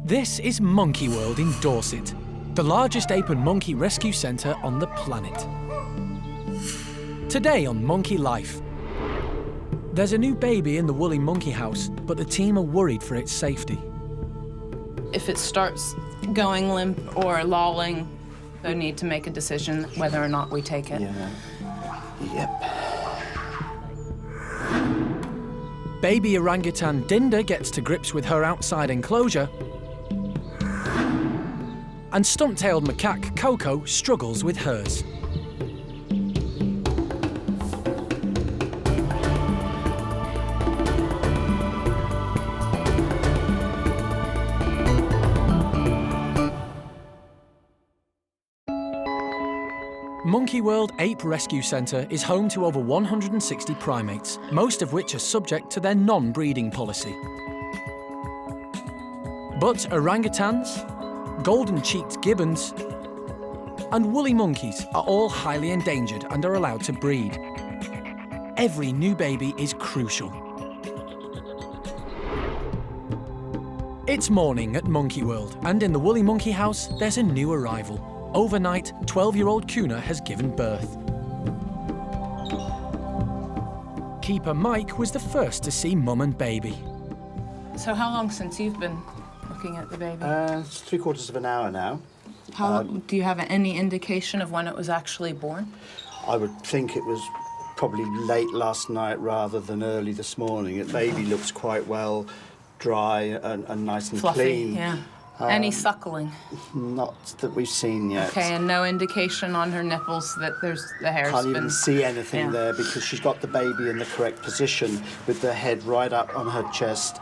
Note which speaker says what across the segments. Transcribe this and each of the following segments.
Speaker 1: This is Monkey World in Dorset, the largest ape and monkey rescue centre on the planet. Today on Monkey Life, there's a new baby in the woolly monkey house, but the team are worried for its safety.
Speaker 2: If it starts going limp or lolling, we need to make a decision whether or not we take it.
Speaker 3: Yeah. Yep.
Speaker 1: Baby orangutan Dinda gets to grips with her outside enclosure, and stump-tailed macaque Coco struggles with hers. Monkey World Ape Rescue Centre is home to over 160 primates, most of which are subject to their non-breeding policy. But orangutans, golden-cheeked gibbons, and woolly monkeys are all highly endangered and are allowed to breed. Every new baby is crucial. It's morning at Monkey World, and in the woolly monkey house, there's a new arrival. Overnight, 12-year-old Kuna has given birth. Keeper Mike was the first to see mum and baby.
Speaker 2: So how long since you've been looking at the baby?
Speaker 3: It's 3/4 of an hour now.
Speaker 2: Do you have any indication of when it was actually born?
Speaker 3: I would think it was probably late last night rather than early this morning. The baby looks quite well dry and nice and
Speaker 2: Fluffy,
Speaker 3: clean.
Speaker 2: yeah. Any suckling?
Speaker 3: Not that we've seen yet.
Speaker 2: Okay, and no indication on her nipples that the hair's
Speaker 3: Can't
Speaker 2: been...
Speaker 3: even see anything there because she's got the baby in the correct position with the head right up on her chest.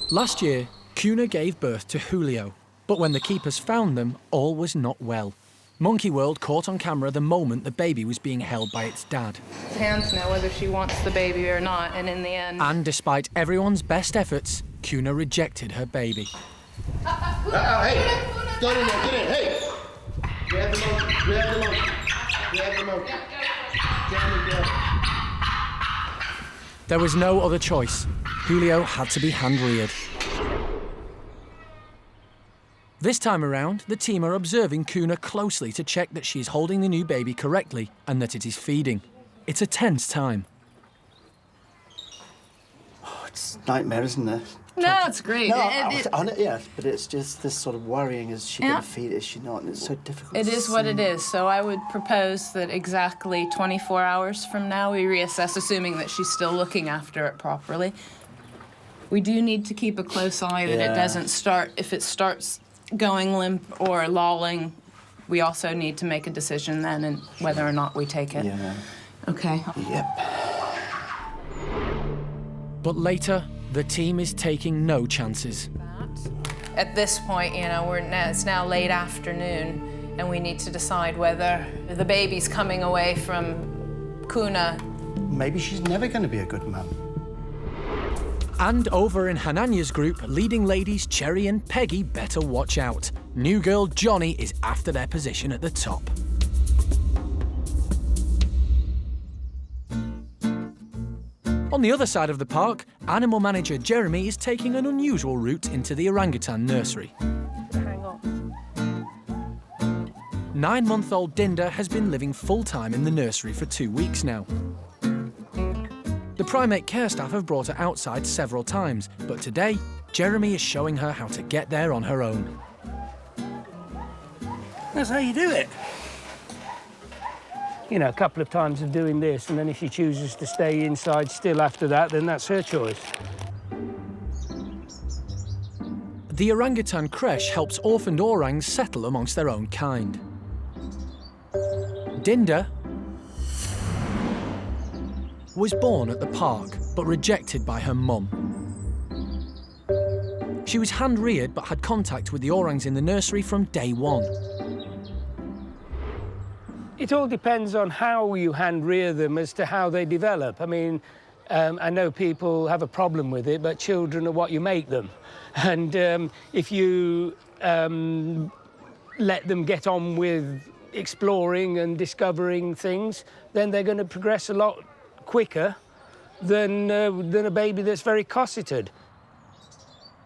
Speaker 1: Last year, Kuna gave birth to Julio, but when the keepers found them, all was not well. Monkey World caught on camera the moment the baby was being held by its dad.
Speaker 2: Hands know whether she wants the baby or not, and in the end...
Speaker 1: And despite everyone's best efforts, Kuna rejected her baby.
Speaker 4: Hey! Get in there, get in, hey! Grab the monkey, grab the monkey, grab the monkey. Grab it,
Speaker 1: There was no other choice. Julio had to be hand-reared. This time around, the team are observing Kuna closely to check that she is holding the new baby correctly and that it is feeding. It's a tense time.
Speaker 3: Oh, it's a nightmare, isn't it?
Speaker 2: No, it's great.
Speaker 3: No, yeah, but it's just this sort of worrying, is she going to feed, is she not? And it's so difficult.
Speaker 2: It is what it is. So I would propose that exactly 24 hours from now we reassess, assuming that she's still looking after it properly. We do need to keep a close eye that it doesn't start, if it starts going limp or lolling, we also need to make a decision then and whether or not we take it.
Speaker 3: Yeah.
Speaker 2: Okay.
Speaker 3: Yep.
Speaker 1: But later, the team is taking no chances.
Speaker 2: At this point, you know, it's now late afternoon, and we need to decide whether the baby's coming away from Kuna.
Speaker 3: Maybe she's never going to be a good mum.
Speaker 1: And over in Hananya's group, leading ladies Cherry and Peggy better watch out. New girl Johnny is after their position at the top. On the other side of the park, animal manager Jeremy is taking an unusual route into the Orangutan Nursery.
Speaker 2: Hang on.
Speaker 1: 9-month-old Dinda has been living full-time in the nursery for 2 weeks now. The primate care staff have brought her outside several times, but today, Jeremy is showing her how to get there on her own.
Speaker 5: That's how you do it. You know, a couple of times of doing this, and then if she chooses to stay inside still after that, then that's her choice.
Speaker 1: The orangutan creche helps orphaned orangs settle amongst their own kind. Dinda was born at the park, but rejected by her mum. She was hand-reared, but had contact with the orangs in the nursery from day one.
Speaker 5: It all depends on how you hand-rear them as to how they develop. I mean, I know people have a problem with it, but children are what you make them. And if you let them get on with exploring and discovering things, then they're going to progress a lot quicker than a baby that's very cosseted.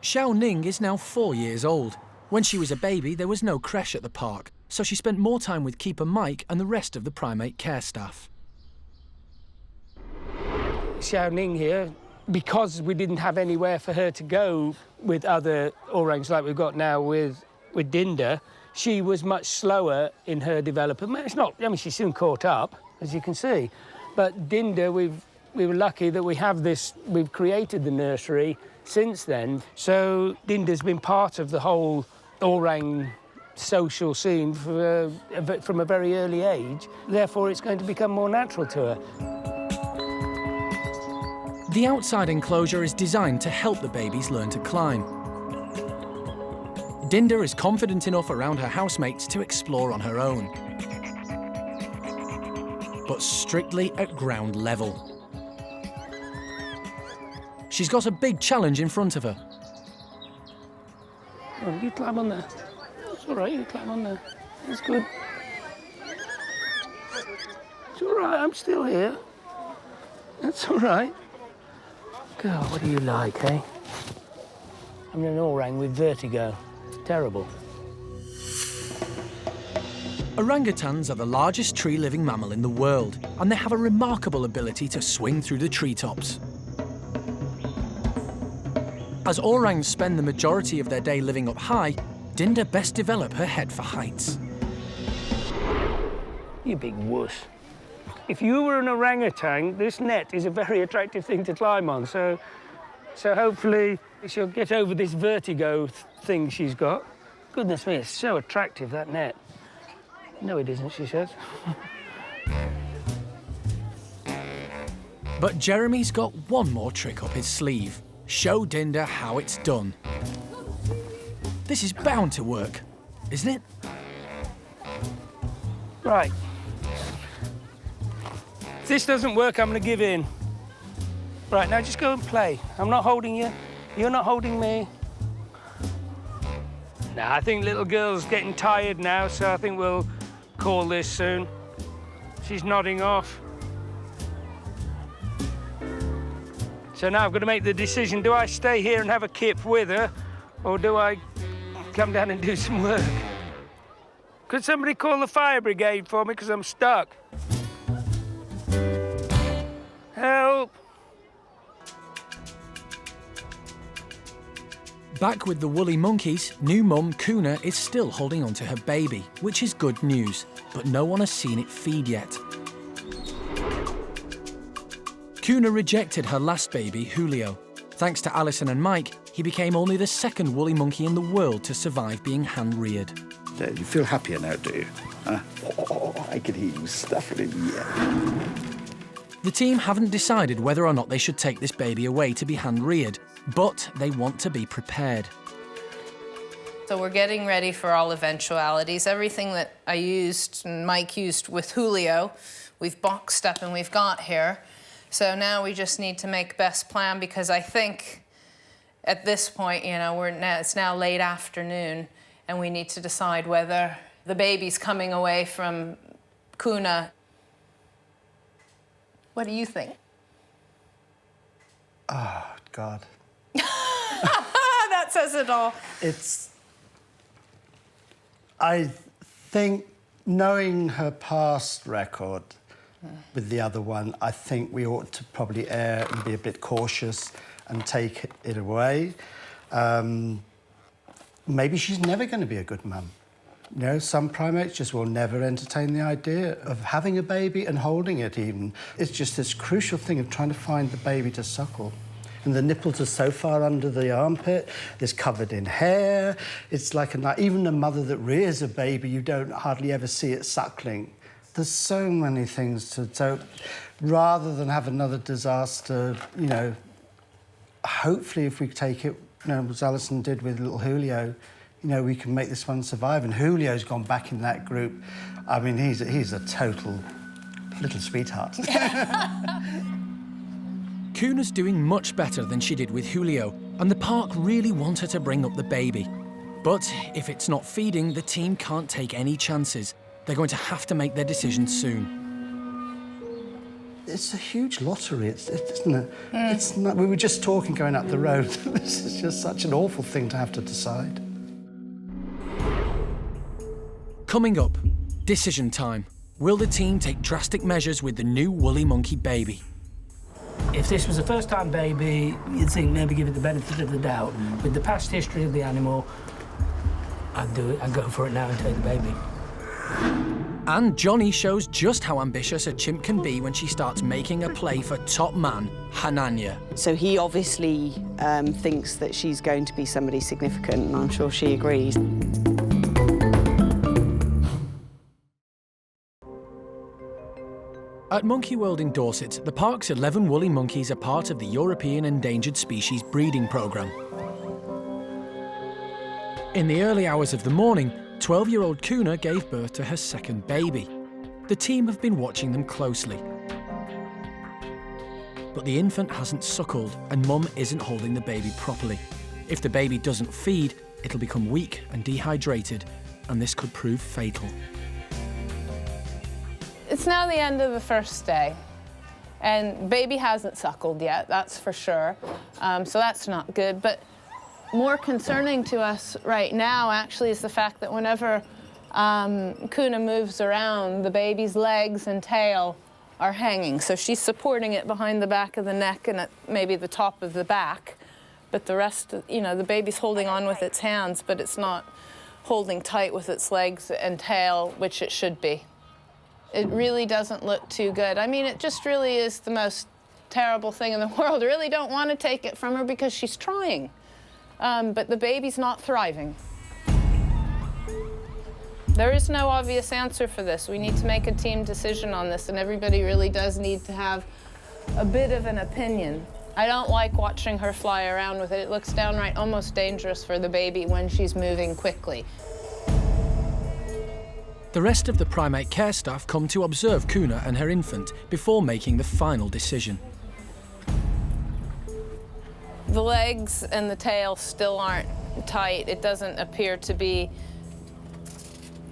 Speaker 1: Xiao Ning is now 4 years old. When she was a baby, there was no creche at the park, so she spent more time with keeper Mike and the rest of the primate care staff.
Speaker 5: Xiao Ning here, because we didn't have anywhere for her to go with other orangs like we've got now with Dinda, she was much slower in her development. It's not, I mean, she soon caught up, as you can see. But Dinda, we were lucky that we've created the nursery since then. So Dinda's been part of the whole orang social scene from a very early age. Therefore, it's going to become more natural to her.
Speaker 1: The outside enclosure is designed to help the babies learn to climb. Dinda is confident enough around her housemates to explore on her own, but strictly at ground level. She's got a big challenge in front of her.
Speaker 5: Oh, you climb on there. It's all right, you climb on there. That's good. It's all right, I'm still here. That's all right. God, what do you like, eh? I'm an orang with vertigo. It's terrible.
Speaker 1: Orangutans are the largest tree-living mammal in the world, and they have a remarkable ability to swing through the treetops. As orangs spend the majority of their day living up high, Dinda best develop her head for heights.
Speaker 5: You big wuss. If you were an orangutan, this net is a very attractive thing to climb on, so hopefully she'll get over this vertigo thing she's got. Goodness me, it's so attractive, that net. No, it isn't, she says.
Speaker 1: But Jeremy's got one more trick up his sleeve. Show Dinda how it's done. This is bound to work, isn't it?
Speaker 5: Right. If this doesn't work, I'm going to give in. Right, now just go and play. I'm not holding you. You're not holding me. Nah, I think little girl's getting tired now, so I think we'll call this soon. She's nodding off. So now I've got to make the decision, do I stay here and have a kip with her, or do I come down and do some work? Could somebody call the fire brigade for me, because I'm stuck? Help!
Speaker 1: Back with the woolly monkeys, new mum Kuna is still holding on to her baby, which is good news, but no one has seen it feed yet. Kuna rejected her last baby, Julio. Thanks to Alison and Mike, he became only the second woolly monkey in the world to survive being hand-reared.
Speaker 3: You feel happier now, do you? I can hear you snuffling in the ear.
Speaker 1: The team haven't decided whether or not they should take this baby away to be hand-reared, but they want to be prepared.
Speaker 2: So we're getting ready for all eventualities. Everything that I used and Mike used with Julio, we've boxed up and we've got here. So now we just need to make best plan, because I think at this point, you know, it's now late afternoon and we need to decide whether the baby's coming away from Kuna. What do you think?
Speaker 3: Oh, God.
Speaker 2: That says it all.
Speaker 3: I think, knowing her past record with the other one, I think we ought to probably err and be a bit cautious and take it away. Maybe she's never going to be a good mum. You know, some primates just will never entertain the idea of having a baby and holding it even. It's just this crucial thing of trying to find the baby to suckle. And the nipples are so far under the armpit, it's covered in hair. It's like even a mother that rears a baby, you don't hardly ever see it suckling. There's so many things to... So rather than have another disaster, you know, hopefully if we take it, you know, as Alison did with little Julio, you know, we can make this one survive. And Julio's gone back in that group. I mean, he's a total little sweetheart.
Speaker 1: Kuna's doing much better than she did with Julio, and the park really want her to bring up the baby. But if it's not feeding, the team can't take any chances. They're going to have to make their decision soon.
Speaker 3: It's a huge lottery, isn't it? It's not, we were just talking going up the road. This is just such an awful thing to have to decide.
Speaker 1: Coming up, decision time. Will the team take drastic measures with the new woolly monkey baby?
Speaker 5: If this was a first-time baby, you'd think maybe give it the benefit of the doubt. With the past history of the animal, I'd do it. I'd go for it now and take the baby.
Speaker 1: And Johnny shows just how ambitious a chimp can be when she starts making a play for top man, Hananya.
Speaker 6: So he obviously thinks that she's going to be somebody significant, and I'm sure she agrees.
Speaker 1: At Monkey World in Dorset, the park's 11 woolly monkeys are part of the European Endangered Species breeding programme. In the early hours of the morning, 12-year-old Kuna gave birth to her second baby. The team have been watching them closely. But the infant hasn't suckled and Mum isn't holding the baby properly. If the baby doesn't feed, it'll become weak and dehydrated, and this could prove fatal.
Speaker 2: It's now the end of the first day, and baby hasn't suckled yet, that's for sure. So that's not good. But more concerning to us right now, actually, is the fact that whenever Kuna moves around, the baby's legs and tail are hanging. So she's supporting it behind the back of the neck and at maybe the top of the back. But the rest, you know, the baby's holding on with its hands, but it's not holding tight with its legs and tail, which it should be. It really doesn't look too good. I mean, it just really is the most terrible thing in the world. I really don't want to take it from her because she's trying. But the baby's not thriving. There is no obvious answer for this. We need to make a team decision on this, and everybody really does need to have a bit of an opinion. I don't like watching her fly around with it. It looks downright almost dangerous for the baby when she's moving quickly.
Speaker 1: The rest of the primate care staff come to observe Kuna and her infant before making the final decision.
Speaker 2: The legs and the tail still aren't tight. It doesn't appear to be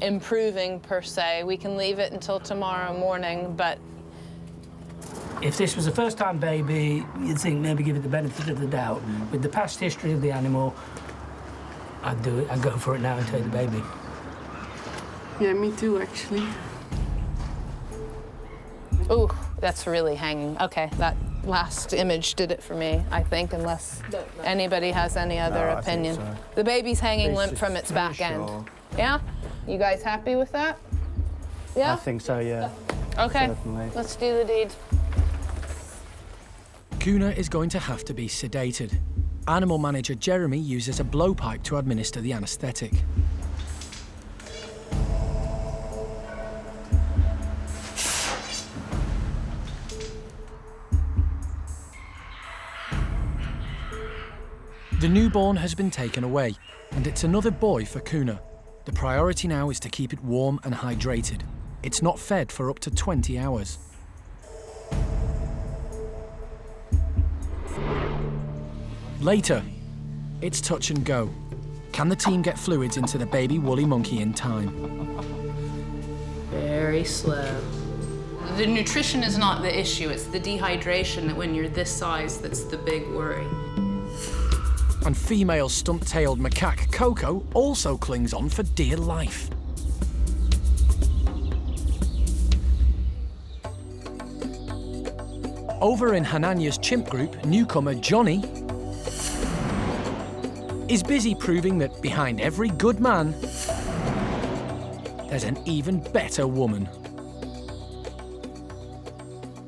Speaker 2: improving per se. We can leave it until tomorrow morning, but
Speaker 5: If this was a first-time baby, you'd think maybe give it the benefit of the doubt. With the past history of the animal, I'd do it. I'd go for it now and take the baby.
Speaker 7: Yeah, me too, actually.
Speaker 2: ooh, that's really hanging. Okay, that last image did it for me, I think, unless anybody has any other opinion.
Speaker 3: I think so.
Speaker 2: The baby's hanging limp from its back end. Yeah? You guys happy with that? Yeah?
Speaker 3: I think so, yeah.
Speaker 2: Okay,
Speaker 3: Certainly.
Speaker 2: let's do the deed.
Speaker 1: Kuna is going to have to be sedated. Animal manager Jeremy uses a blowpipe to administer the anaesthetic. The newborn has been taken away, and it's another boy for Kuna. The priority now is to keep it warm and hydrated. It's not fed for up to 20 hours. Later, it's touch and go. Can the team get fluids into the baby woolly monkey in time?
Speaker 2: Very slow. The nutrition is not the issue, it's the dehydration that when you're this size that's the big worry.
Speaker 1: And female stump-tailed macaque Coco also clings on for dear life. Over in Hananya's chimp group, newcomer Johnny is busy proving that behind every good man, there's an even better woman.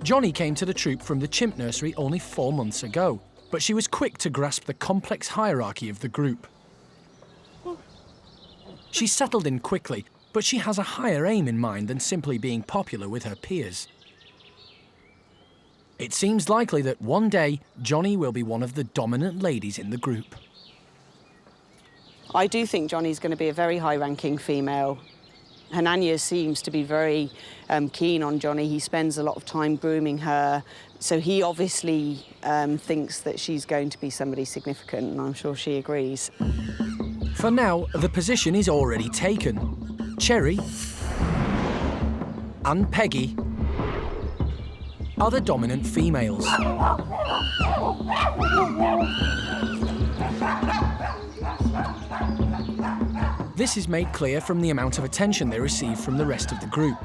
Speaker 1: Johnny came to the troop from the chimp nursery only 4 months ago, but she was quick to grasp the complex hierarchy of the group. She settled in quickly, but she has a higher aim in mind than simply being popular with her peers. It seems likely that one day, Johnny will be one of the dominant ladies in the group.
Speaker 6: I do think Johnny's going to be a very high-ranking female. Hananya seems to be very keen on Johnny. He spends a lot of time grooming her. So he obviously thinks that she's going to be somebody significant, and I'm sure she agrees.
Speaker 1: For now, the position is already taken. Cherry and Peggy are the dominant females. This is made clear from the amount of attention they receive from the rest of the group.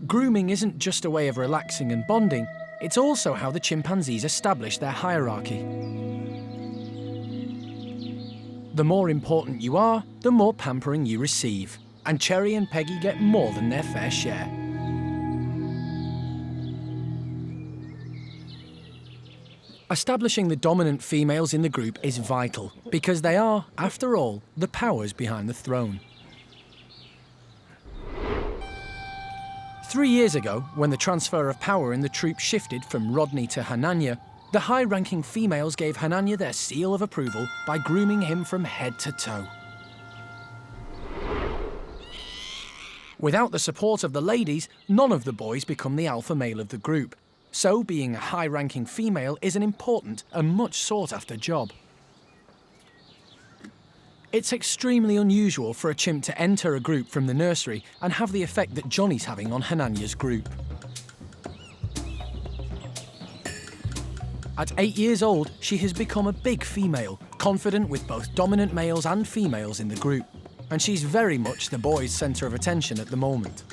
Speaker 1: Grooming isn't just a way of relaxing and bonding, it's also how the chimpanzees establish their hierarchy. The more important you are, the more pampering you receive, and Cherry and Peggy get more than their fair share. Establishing the dominant females in the group is vital, because they are, after all, the powers behind the throne. 3 years ago, when the transfer of power in the troop shifted from Rodney to Hananya, the high-ranking females gave Hananya their seal of approval by grooming him from head to toe. Without the support of the ladies, none of the boys become the alpha male of the group. So being a high-ranking female is an important and much sought-after job. It's extremely unusual for a chimp to enter a group from the nursery and have the effect that Johnny's having on Hananya's group. At 8 years old, she has become a big female, confident with both dominant males and females in the group. And she's very much the boys' centre of attention at the moment.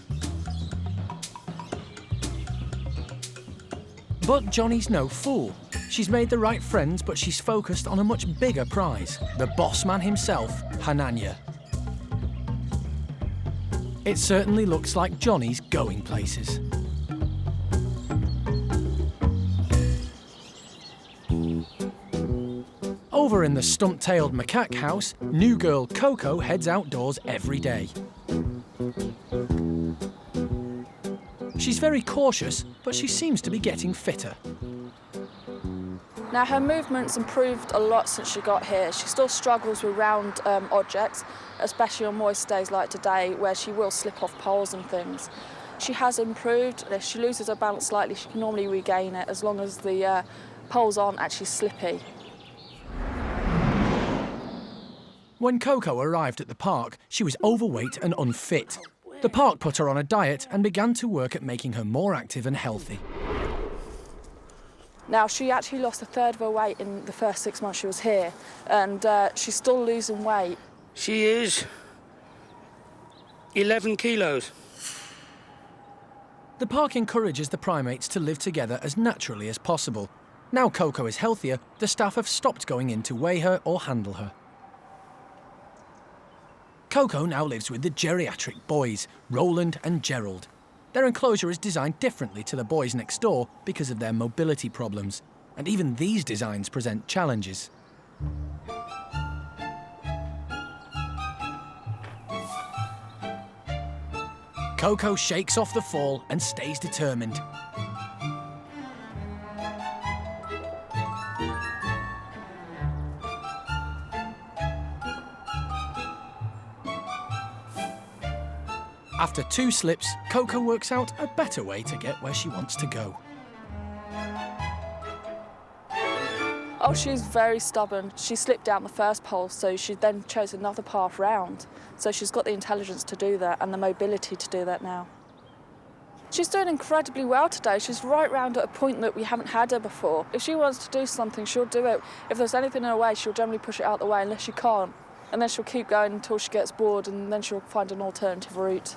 Speaker 1: But Johnny's no fool. She's made the right friends, but she's focused on a much bigger prize, the boss man himself, Hananya. It certainly looks like Johnny's going places. Over in the stump-tailed macaque house, new girl Coco heads outdoors every day. She's very cautious, but she seems to be getting fitter.
Speaker 8: Now, her movement's improved a lot since she got here. She still struggles with round objects, especially on moist days like today, where she will slip off poles and things. She has improved. If she loses her balance slightly, she can normally regain it, as long as the poles aren't actually slippy.
Speaker 1: When Coco arrived at the park, she was overweight and unfit. The park put her on a diet and began to work at making her more active and healthy.
Speaker 8: Now, she actually lost a third of her weight in the first 6 months she was here, and she's still losing weight.
Speaker 5: She is 11 kilos.
Speaker 1: The park encourages the primates to live together as naturally as possible. Now Coco is healthier, the staff have stopped going in to weigh her or handle her. Coco now lives with the geriatric boys, Roland and Gerald. Their enclosure is designed differently to the boys next door because of their mobility problems, and even these designs present challenges. Coco shakes off the fall and stays determined. After 2 slips, Coco works out a better way to get where she wants to go.
Speaker 8: Oh, she's very stubborn. She slipped down the first pole, so she then chose another path round. So she's got the intelligence to do that and the mobility to do that now. She's doing incredibly well today. She's right round at a point that we haven't had her before. If she wants to do something, she'll do it. If there's anything in her way, she'll generally push it out the way unless she can't. And then she'll keep going until she gets bored, and then she'll find an alternative route.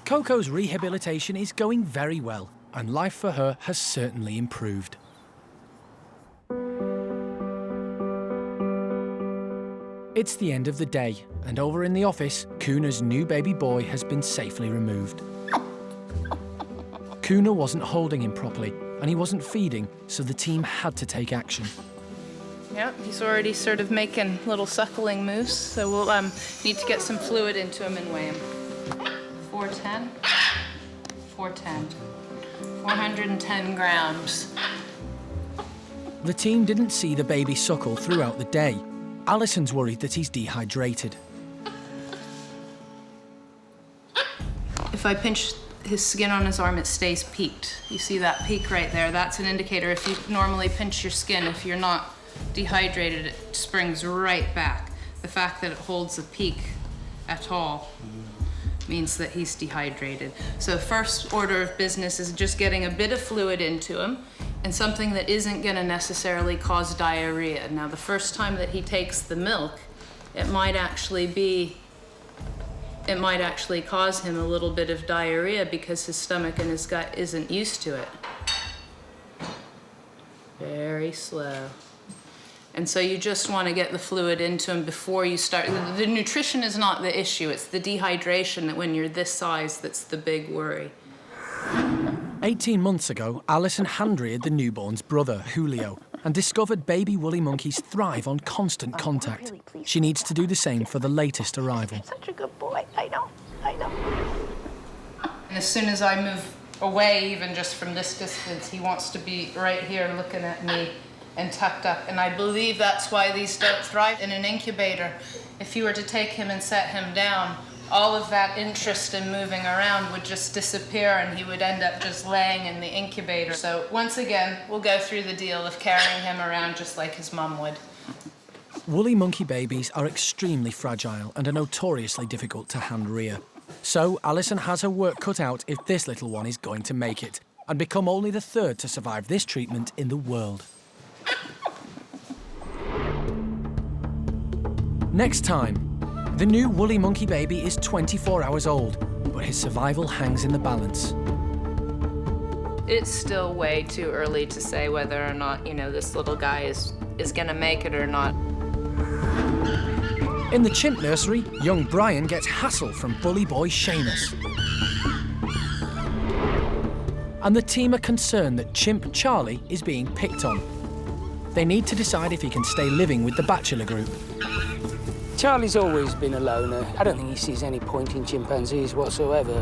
Speaker 1: Coco's rehabilitation is going very well, and life for her has certainly improved. It's the end of the day, and over in the office, Kuna's new baby boy has been safely removed. Kuna wasn't holding him properly, and he wasn't feeding, so the team had to take action.
Speaker 2: Yep, he's already sort of making little suckling moves, so we'll need to get some fluid into him and weigh him. 410, 410, 410 grams.
Speaker 1: The team didn't see the baby suckle throughout the day. Alison's worried that he's dehydrated.
Speaker 2: If I pinch his skin on his arm, it stays peaked. You see that peak right there? That's an indicator. If you normally pinch your skin, if you're not dehydrated, it springs right back. The fact that it holds a peak at all means that he's dehydrated. So first order of business is just getting a bit of fluid into him, and something that isn't gonna necessarily cause diarrhea. Now, the first time that he takes the milk, it might actually cause him a little bit of diarrhea because his stomach and his gut isn't used to it. Very slow. And so you just want to get the fluid into him before you start. The nutrition is not the issue, it's the dehydration that when you're this size that's the big worry.
Speaker 1: 18 months ago, Alison hand-reared the newborn's brother, Julio, and discovered baby woolly monkeys thrive on constant contact. She needs to do the same for the latest arrival.
Speaker 6: Such a good boy. I know.
Speaker 2: And as soon as I move away, even just from this distance, he wants to be right here looking at me and tucked up. And I believe that's why these don't thrive in an incubator. If you were to take him and set him down, all of that interest in moving around would just disappear and he would end up just laying in the incubator. So once again, we'll go through the deal of carrying him around just like his mum would.
Speaker 1: Woolly monkey babies are extremely fragile and are notoriously difficult to hand-rear. So Alison has her work cut out if this little one is going to make it and become only the third to survive this treatment in the world. Next time, the new woolly monkey baby is 24 hours old, but his survival hangs in the balance.
Speaker 2: It's still way too early to say whether or not, this little guy is gonna make it or not.
Speaker 1: In the chimp nursery, young Brian gets hassle from bully boy Seamus. And the team are concerned that chimp Charlie is being picked on. They need to decide if he can stay living with the Bachelor group.
Speaker 5: Charlie's always been a loner. I don't think he sees any point in chimpanzees whatsoever.